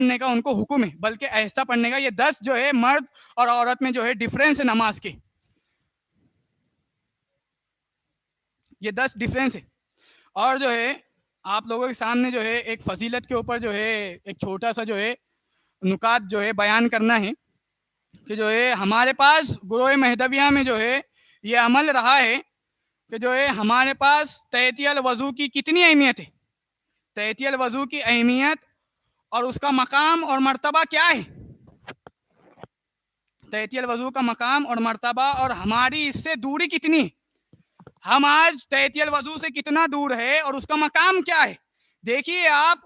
پڑھنے کا ان کو حکم ہے، بلکہ آہستہ پڑھنے کا۔ یہ 10 جو ہے مرد اور عورت میں جو ہے ڈفرینس ہے نماز کے، یہ 10 ڈفرینس ہے۔ اور جو ہے آپ لوگوں کے سامنے جو ہے ایک فضیلت کے اوپر جو ہے ایک چھوٹا سا جو ہے نکات جو ہے بیان کرنا ہے کہ جو ہے ہمارے پاس گروہ مہدویہ میں جو ہے یہ عمل رہا ہے کہ جو ہے ہمارے پاس تحیتی الوضو کی کتنی اہمیت ہے، تحیتی الوضو کی اہمیت اور اس کا مقام اور مرتبہ کیا ہے، تحیتی الوضو کا مقام اور مرتبہ اور ہماری اس سے دوری کتنی ہے، ہم آج تحیتی الوضو سے کتنا دور ہے اور اس کا مقام کیا ہے۔ دیکھیے آپ،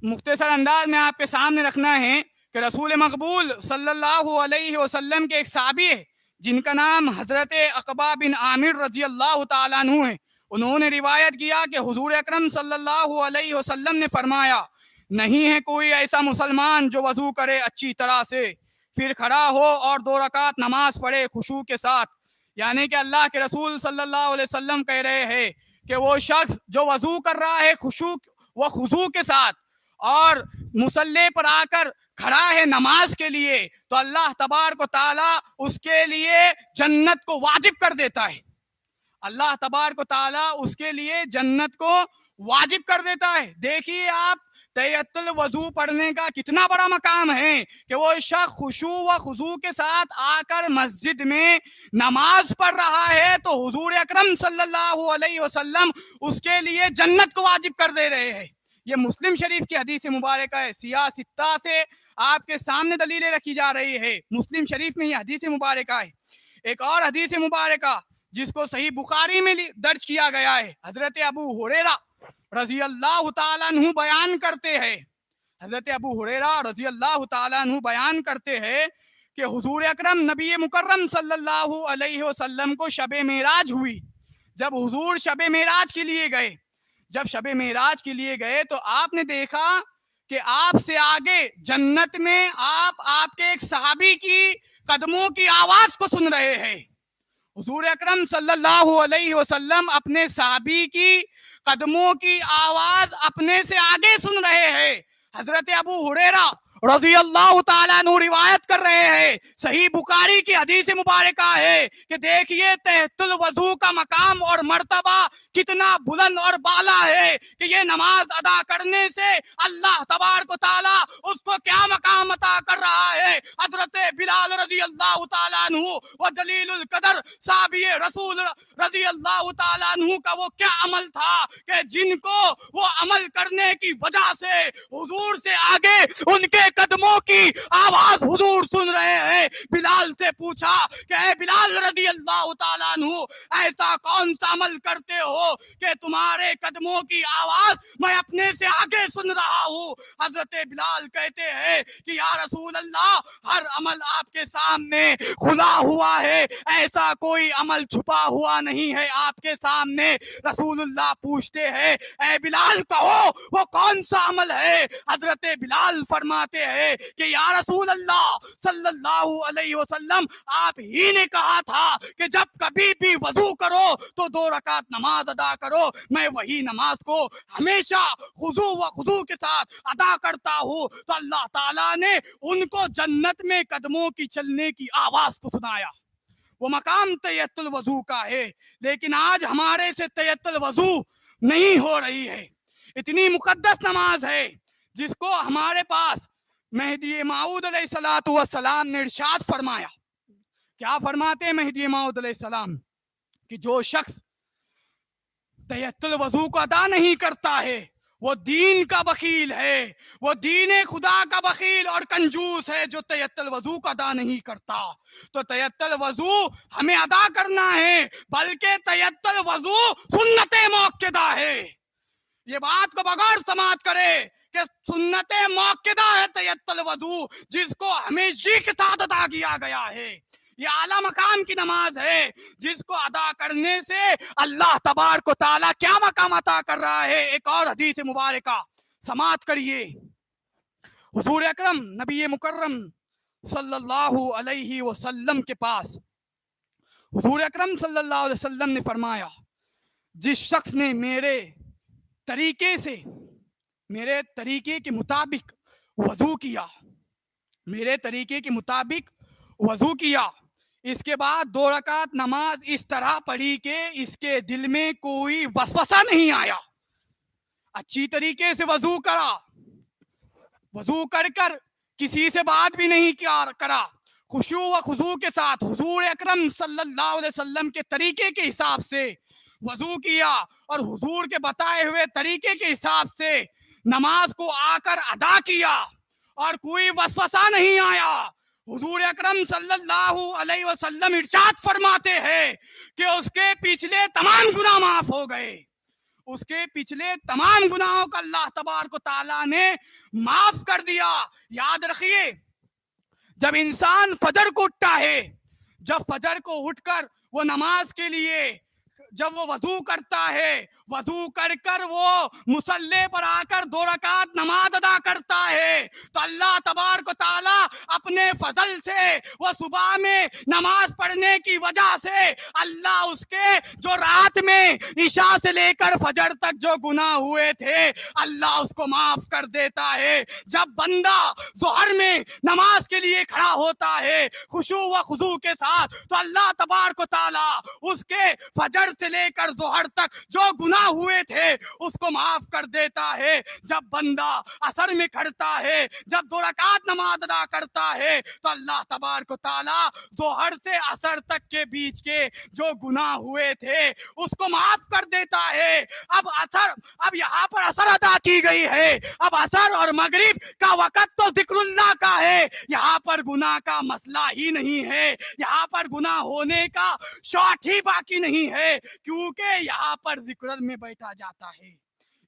مختصر انداز میں آپ کے سامنے رکھنا ہے کہ رسول مقبول صلی اللہ علیہ وسلم کے ایک صحابی ہے جن کا نام حضرت عقبہ بن عامر رضی اللہ تعالیٰ عنہ ہے۔ انہوں نے روایت کیا کہ حضور اکرم صلی اللہ علیہ وسلم نے فرمایا، نہیں ہے کوئی ایسا مسلمان جو وضو کرے اچھی طرح سے، پھر کھڑا ہو اور 2 رکعت نماز پڑھے خشوع کے ساتھ۔ یعنی کہ اللہ کے رسول صلی اللہ علیہ وسلم کہہ رہے ہیں کہ وہ شخص جو وضو کر رہا ہے خشوع و خضوع کے ساتھ اور مصلی پر آ کر کھڑا ہے نماز کے لیے، تو اللہ تبارک و تعالیٰ اس کے لیے جنت کو واجب کر دیتا ہے، اللہ تبارک و تعالیٰ اس کے لیے جنت کو واجب کر دیتا ہے۔ دیکھیے آپ، تحیۃ الوضو پڑھنے کا کتنا بڑا مقام ہے کہ وہ شخص خشوع و خضوع کے ساتھ آ کر مسجد میں نماز پڑھ رہا ہے تو حضور اکرم صلی اللہ علیہ وسلم اس کے لیے جنت کو واجب کر دے رہے ہیں۔ یہ مسلم شریف کی حدیث مبارکہ ہے، سیاہ ستہ سے آپ کے سامنے دلیلیں رکھی جا رہی ہے، مسلم شریف میں یہ حدیث مبارکہ ہے۔ ایک اور حدیث مبارکہ جس کو صحیح بخاری میں درج کیا گیا ہے، حضرت ابو ہریرہ رضی اللہ تعالیٰ عنہ بیان کرتے ہیں، حضرت ابو ہریرہ رضی اللہ تعالیٰ عنہ بیان کرتے ہیں کہ حضور اکرم نبی مکرم صلی اللہ علیہ وسلم کو شب معراج ہوئی۔ جب حضور شب معراج کے لیے گئے، جب شب معراج کے لیے گئے تو آپ نے دیکھا کہ آپ سے آگے جنت میں آپ کے ایک صحابی کی قدموں کی آواز کو سن رہے ہیں۔ حضور اکرم صلی اللہ علیہ وسلم اپنے صحابی کی قدموں کی آواز اپنے سے آگے سن رہے ہیں۔ حضرت ابو ہریرہ رضی اللہ تعالیٰ عنہ روایت کر رہے ہیں، صحیح بخاری کی حدیث مبارکہ ہے کہ دیکھیے تحت الوضو کا مقام اور مرتبہ کتنا بلند اور بالا ہے کہ یہ نماز ادا کرنے سے اللہ تبارک و تعالیٰ اس کو کیا مقام عطا کر رہا ہے۔ حضرت بلال رضی اللہ تعالیٰ عنہ و جلیل القدر صحابی رسول رضی اللہ تعالیٰ عنہ کا وہ کیا عمل تھا کہ جن کو وہ عمل کرنے کی وجہ سے حضور سے آگے ان کے قدموں کی آواز حضور سن رہے ہیں۔ بلال سے پوچھا کہ اے بلال رضی اللہ تعالیٰ عنہ، ایسا کون سا عمل کرتے ہو کہ تمہارے قدموں کی آواز میں اپنے سے آگے سن رہا ہوں؟ حضرت بلال کہتے ہیں کہ یا رسول اللہ، ہر عمل آپ کے سامنے کھلا ہوا ہے، ایسا کوئی عمل چھپا ہوا نہیں ہے آپ کے سامنے۔ رسول اللہ پوچھتے ہیں اے بلال کہو وہ کون سا عمل ہے؟ حضرت بلال فرماتے ہیں کہ یا رسول اللہ صلی اللہ علیہ وسلم، آپ ہی نے کہا تھا کہ جب کبھی بھی وضو کرو تو 2 رکعت نماز ادا کرو، میں وہی نماز کو ہمیشہ خضوع و خضوع کے ساتھ ادا کرتا ہوں۔ تو اللہ تعالیٰ نے ان کو جنت میں قدموں کی چلنے کی آواز کو سنایا۔ وہ مقام تحیۃ الوضو کا ہے، لیکن آج ہمارے سے تحیۃ الوضو نہیں ہو رہی ہے۔ اتنی مقدس نماز ہے جس کو ہمارے پاس مہدی موعود علیہ السلام نے ارشاد فرمایا۔ کیا فرماتے ہیں مہدی موعود علیہ السلام؟ کہ جو شخص تحیۃ الوضو کو ادا نہیں کرتا ہے وہ دین کا بخیل ہے، وہ دین خدا کا بخیل اور کنجوس ہے جو تحیۃ الوضو کو ادا نہیں کرتا۔ تو تحیۃ الوضو ہمیں ادا کرنا ہے، بلکہ تحیۃ الوضو سنت موقدہ ہے۔ یہ بات کو بغور سماعت کرے کہ سنت موقدہ ہے تحیۃ الوضو، جس کو ہمیشہ کے ساتھ ادا کیا گیا ہے۔ یہ اعلیٰ مقام کی نماز ہے جس کو ادا کرنے سے اللہ تبارک و تعالیٰ کیا مقام عطا کر رہا ہے۔ ایک اور حدیث مبارکہ سماعت کریے، حضور اکرم نبی مکرم صلی اللہ علیہ وسلم کے پاس حضور اکرم صلی اللہ علیہ وسلم نے فرمایا، جس شخص نے میرے طریقے سے، میرے طریقے کے مطابق वजू किया, मेरे तरीके के मुताबिक वजू किया, इसके बाद 2 रकात नमाज इस तरह पढ़ी कि इसके दिल में कोई वसवसा नहीं आया, अच्छी तरीके से वजू करा, वजू कर कर किसी से बात भी नहीं करा, खुशू व खुजू के साथ हुजूर अकरम सल्लल्लाहु अलैहि वसल्लम के तरीके के हिसाब से वजू किया और हुजूर के बताए हुए तरीके के हिसाब से नमाज को आकर अदा किया और कोई वसवसा नहीं आया। हुजूर अकरम सल्लल्लाहु अलैहि वसल्लम इरशाद फरमाते हैं कि उसके पिछले तमाम गुनाह माफ हो गए, उसके पिछले तमाम गुनाहों को अल्लाह तबारक व तआला ने माफ कर दिया। याद रखिए, जब इंसान फजर को उठता है, जब फजर को उठकर वो नमाज के लिए जब वो वजू करता है, वजू कर कर वो मुसल्ले पर आकर 2 रकात नमाज अदा करता है, तो अल्लाह तबारक व तआला अपने फजल से वो सुबह में नमाज पढ़ने की वजह से अल्लाह उसके जो रात में ईशा से लेकर फजर तक जो गुनाह हुए थे अल्लाह उसको माफ कर देता है। जब बंदा ज़ोहर में नमाज के लिए खड़ा होता है खुशू व खुजू के साथ, तो अल्लाह तबारक व तआला उसके फजर से लेकर ज़ोहर तक जो गुनाह हुए थे उसको माफ कर देता है। जब बंदा असर में खड़ता है, जब 2 रकात नमाज अदा करता है, तो अल्लाह तबारक व तआला ज़ोहर से असर तक के बीच के जो गुनाह हुए थे उसको माफ कर देता है। अब यहाँ पर असर अदा की गई है, अब असर और मगरिब का वक़्त तो जिक्रुल्लाह का है, यहाँ पर गुनाह का मसला ही नहीं है, यहाँ पर गुनाह होने का शॉट ही बाकी नहीं है, क्योंकि यहाँ पर जिक्र में बैठा जाता है,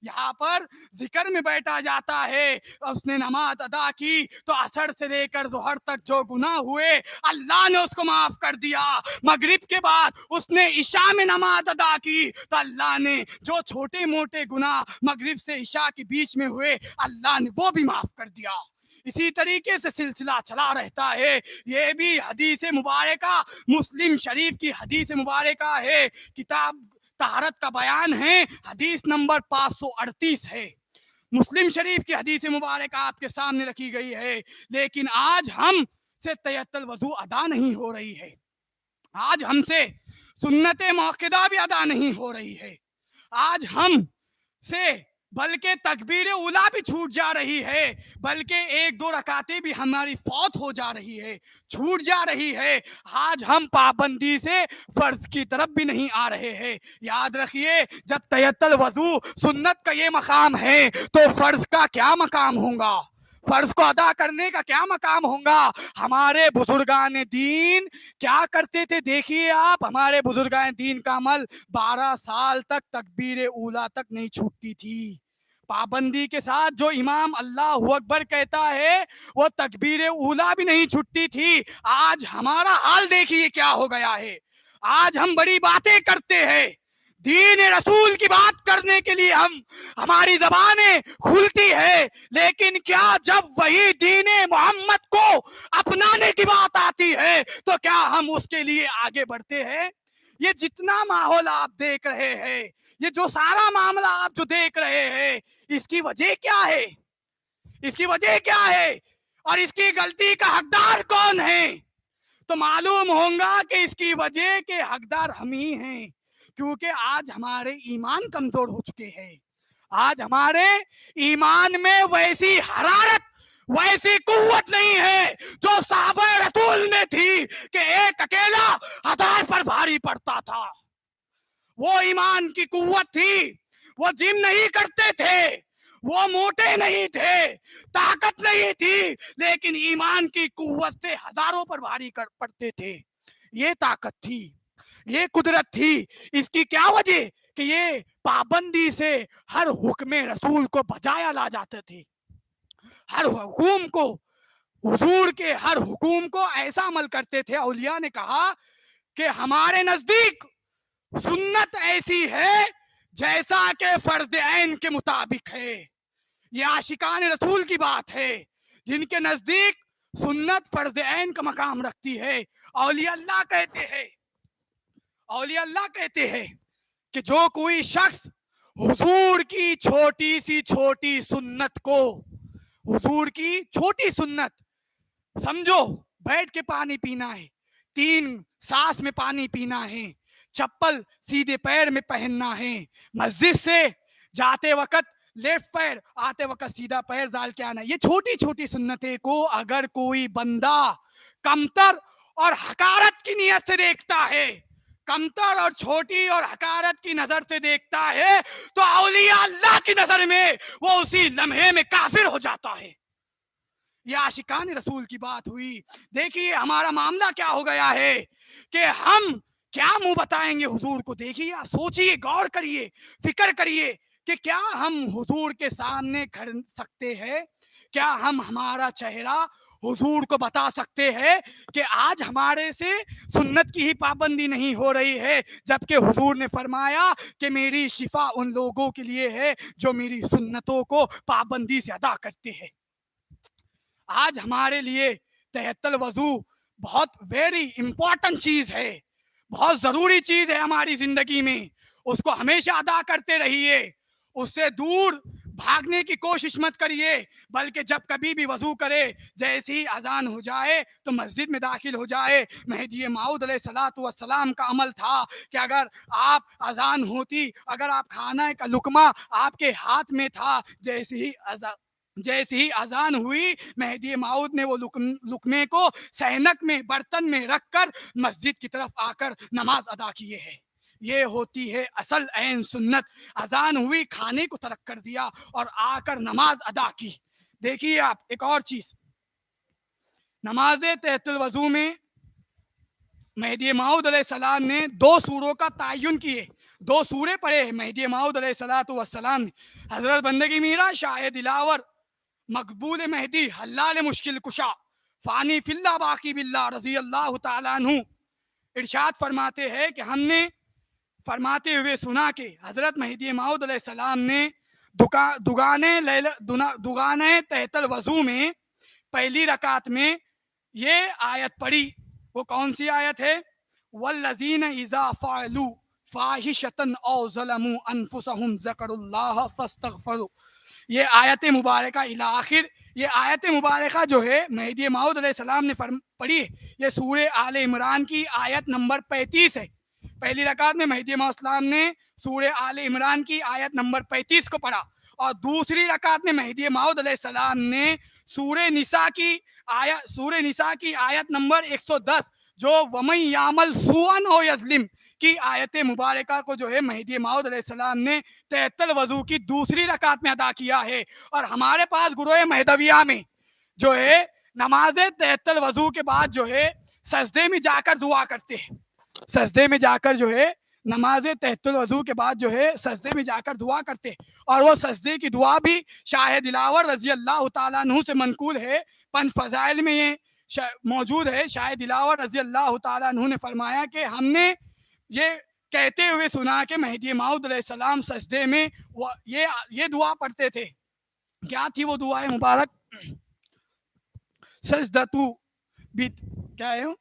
यहाँ पर जिक्र में बैठा जाता है। उसने नमाज अदा की तो असर से लेकर ज़ोहर तक जो गुनाह हुए अल्लाह ने उसको माफ कर दिया। मगरिब के बाद उसने इशा में नमाज अदा की तो अल्लाह ने जो छोटे मोटे गुनाह मगरिब से इशा के बीच में हुए अल्लाह ने वो भी माफ कर दिया। इसी तरीके से सिलसिला चला रहता है। ये भी हदीस मुबारका मुस्लिम शरीफ की हदीस मुबारका है, किताब तहारत का बयान है, हदीस नंबर 538 है। मुस्लिम शरीफ की हदीस मुबारक आपके सामने रखी गई है, लेकिन आज हम से तयत्तुल वजू अदा नहीं हो रही है, आज हमसे सुन्नत मौक़िदा भी अदा नहीं हो रही है, आज हम से बल्कि तकबीर उला भी छूट जा रही है, बल्कि 1-2 रकातें भी हमारी फौत हो जा रही है, छूट जा रही है। आज हम पाबंदी से फर्ज की तरफ भी नहीं आ रहे हैं। याद रखिए, जब तयत्तुल वजू सुन्नत का ये मकाम है तो फर्ज का क्या मकाम होगा, फर्ज को अदा करने का क्या मकाम होगा। हमारे बुजुर्गान दीन क्या करते थे, देखिए आप, हमारे बुजुर्गान दीन का अमल 12 साल तक तकबीर ऊला तक नहीं छूटती थी। पाबंदी के साथ जो इमाम अल्लाहु अकबर कहता है वो तकबीर ऊला भी नहीं छूटती थी। आज हमारा हाल देखिए क्या हो गया है। आज हम बड़ी बातें करते हैं, दीन रसूल की बात करने के लिए हमारी ज़बानें खुलती है, लेकिन क्या जब वही दीन मोहम्मद को अपनाने की बात आती है तो क्या हम उसके लिए आगे बढ़ते हैं। ये जितना माहौल आप देख रहे हैं, ये जो सारा मामला आप जो देख रहे हैं, इसकी वजह क्या है, इसकी वजह क्या है और इसकी गलती का हकदार कौन है, तो मालूम होगा कि इसकी वजह के हकदार हम ही हैं, क्योंकि आज हमारे ईमान कमजोर हो चुके हैं। आज हमारे ईमान में वैसी हरारत, वैसी कुव्वत नहीं है जो साहबे रसूल में थी कि एक अकेला 1000 पर भारी पड़ता था। वो ईमान की कुव्वत थी, वो जिम नहीं करते थे, वो मोटे नहीं थे, ताकत नहीं थी, लेकिन ईमान की कुव्वत से हजारों पर भारी पड़ते थे। ये ताकत थी, ये कुदरत थी। इसकी क्या वजह कि ये पाबंदी से हर हुक्म रसूल को बजाया ला जाते थे, हर हुकुम को, हुजूर के हर हुकुम को ऐसा अमल करते थे। औलिया ने कहा कि हमारे नजदीक सुन्नत ऐसी है जैसा कि फर्ज ऐन के मुताबिक है। ये आशिकान रसूल की बात है, जिनके नजदीक सुन्नत फर्ज ऐन का मकाम रखती है। औलिया अल्लाह कहते हैं, औलिया अल्लाह कहते हैं कि जो कोई शख्स हुजूर की छोटी सी छोटी सुन्नत को हुजूर की छोटी सुन्नत, समझो, बैठ के पानी पीना है, 3 सांस में पानी पीना है, चप्पल सीधे पैर में पहनना है, मस्जिद से जाते वक्त लेफ्ट पैर, आते वक्त सीधा पैर डाल के आना है। ये छोटी छोटी सुन्नतें को अगर कोई बंदा कमतर और हकारत की नियत से देखता है, कमतर और छोटी और हकारत की नजर से देखता है, तो औलिया अल्लाह की नजर में वो उसी लम्हे में काफिर हो जाता है। ये आशिकान रसूल की बात हुई। देखिए हमारा मामला क्या हो गया है कि हम क्या मुंह बताएंगे हुजूर को। देखिए आप सोचिए, गौर करिए, फिक्र करिए कि क्या हम हुजूर के सामने खड़ सकते हैं, क्या हम हमारा चेहरा हुजूर को बता सकते हैं कि आज हमारे से सुन्नत की ही पाबंदी नहीं हो रही है, जबकि हुजूर ने फरमाया कि मेरी शिफा उन लोगों के लिए है जो मेरी सुन्नतों को पाबंदी से अदा करते हैं। आज हमारे लिए तहत्तुल वज़ू बहुत वेरी इंपॉर्टेंट चीज है, बहुत जरूरी चीज है हमारी जिंदगी में। उसको हमेशा अदा करते रहिए, उससे दूर भागने की कोशिश मत करिए, बल्कि जब कभी भी वजू करे, जैसे ही अजान हो जाए तो मस्जिद में दाखिल हो जाए। महदी माऊद अलैहिस्सलातु वस्सलाम का अमल था कि अगर आप अजान होती, अगर आप खाना का लुकमा आपके हाथ में था, जैसे ही अजान हुई, महदी माऊद ने वो लुकमे को सैनक में, बर्तन में रखकर मस्जिद की तरफ आकर नमाज अदा किए है। ये होती है असल ऐन सुन्नत। अजान हुई, खाने को तर्क कर दिया और आकर नमाज अदा की। देखिए आप एक और चीज, नमाज तहतुल वज़ू में महदी माऊद अलैहिस्सलाम ने 2 सूरों का तायुन किए, 2 सूरे पढ़े हैं महदी माऊद अलैहिस्सलातु वस्सलाम ने। हजरत बंदगी मीरा, शाह दिलावर, मकबूल महदी, हल्लाल मुश्किल कुशा, फानी फिल्ला बाकी बिल्ला रजी अल्लाह तआला अन्हु इरशाद फरमाते हैं कि हमने फरमाते हुए सुना कि हजरत महदी माऊद अलैहिस्सलाम ने दुगाने तहतल वज़ू में पहली रकात में ये आयत पढ़ी। वो कौन सी आयत है? वल्लज़ीन इज़ा फ़अलू फ़ाहिशतन औ ज़लमू अनफुसहुम ज़करुल्लाह फ़स्तग़फ़रू। ये आयत मुबारका इला आखिर, ये आयत मुबारका जो है महदी माऊद अलैहिस्सलाम ने पढ़ी है। ये सूरे आले इमरान की आयत नंबर 35 है। पहली रकात में महदी माऊद अलैहिस्सलाम ने सूरे आले इमरान की आयत नंबर 35 को पढ़ा, और दूसरी रकात में महदी माऊद अलैहिस्सलाम ने सूरे निसा की आयत नंबर 110 जो वमन यामल सुअन औ यज़लिम की आयत मुबारका को जो है महदी माऊद अलैहिस्सलाम ने तहत्तुल वज़ू की दूसरी रकात में अदा किया है। और हमारे पास गुरोए महदविया में जो है नमाज तहत्तुल वज़ू के बाद जो है सजदे में जाकर दुआ करते हैं, सजदे में जाकर जो है नमाज तहत्तुल वज़ू के बाद जो है सजदे में जाकर दुआ करते, और वो सजदे की दुआ भी शाह दिलावर रजी अल्लाह तआला अन्हु से मनकूल है। पंज फजाइल में ये मौजूद है। शाह दिलावर रजी अल्लाह तआला अन्हु ने फरमाया कि हमने ये कहते हुए सुना कि महदी माऊद अलैहिस्सलाम सजदे में ये दुआ पढ़ते थे। क्या थी वो दुआ मुबारक? सजदतु बित क्या है?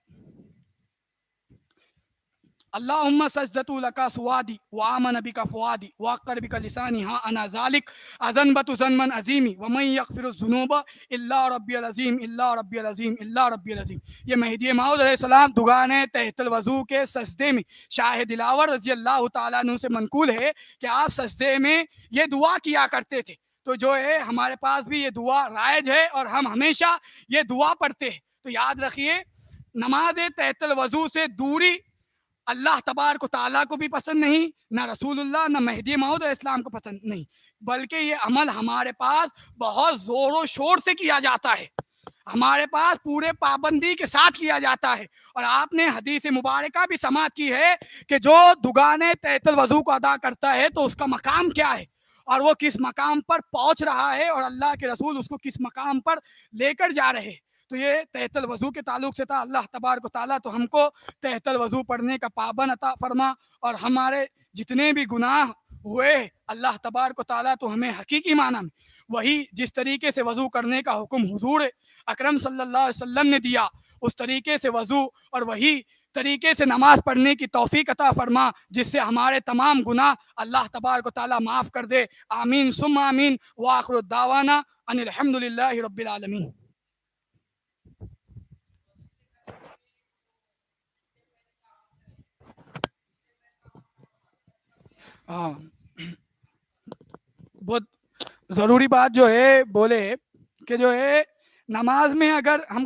अल्लाहुम्मा सजदतु लका सुवादी व आमन बिका फुआदी व अक़र बिका लिसानी हा अना ज़ालिक अज़नबतु ज़नमन अज़ीमी व मन यग़फ़िरु ज़ुनूबा इल्ला रब्बियल अज़ीम इल्ला रब्बियल अज़ीम इल्ला रब्बियल अज़ीम। ये महदी माऊद अलैहिस्सलाम दुगाने तहतुल वज़ू के सजदे में शाह दिलावर रज़ी अल्लाह तआला अन्हु से मनकूल है कि आप सजदे में ये दुआ किया करते थे। तो जो है हमारे पास भी ये दुआ राइज है और हम हमेशा ये दुआ पढ़ते हैं। तो याद रखिए, नमाज तहतुल वज़ू से दूरी अल्लाह तबारक ताला को भी पसंद नहीं, ना रसूलुल्लाह, ना महदी माऊद अलैहिस्सलाम को पसंद नहीं, बल्कि ये अमल हमारे पास बहुत जोरों शोर से किया जाता है, हमारे पास पूरे पाबंदी के साथ किया जाता है। और आपने हदीस मुबारका भी समाअत की है कि जो दुगाने तहतुल वज़ू को अदा करता है तो उसका मकाम क्या है और वो किस मकाम पर पहुंच रहा है और अल्लाह के रसूल उसको किस मकाम पर लेकर जा रहे हैं। तो ये तहतुल वज़ू के ताल्लुक से था। अल्लाह तबारक ताला तो हमको तहतुल वज़ू पढ़ने का पाबंद अता फरमा, और हमारे जितने भी गुनाह हुए अल्लाह तबारक ताला तो हमें हकीकी माना में وہی جس طریقے سے وضو کرنے کا حکم حضور اکرم صلی اللہ علیہ وسلم نے دیا اس طریقے سے وضو اور وہی طریقے سے نماز پڑھنے کی توفیق عطا فرما جس سے ہمارے تمام گناہ اللہ تبارک و تعالیٰ معاف کر دے. آمین ثم آمین. وآخر الدعوانا ان الحمد للہ رب العالمین. ہاں بہت ضروری بات جو ہے بولے کہ جو ہے نماز میں اگر ہم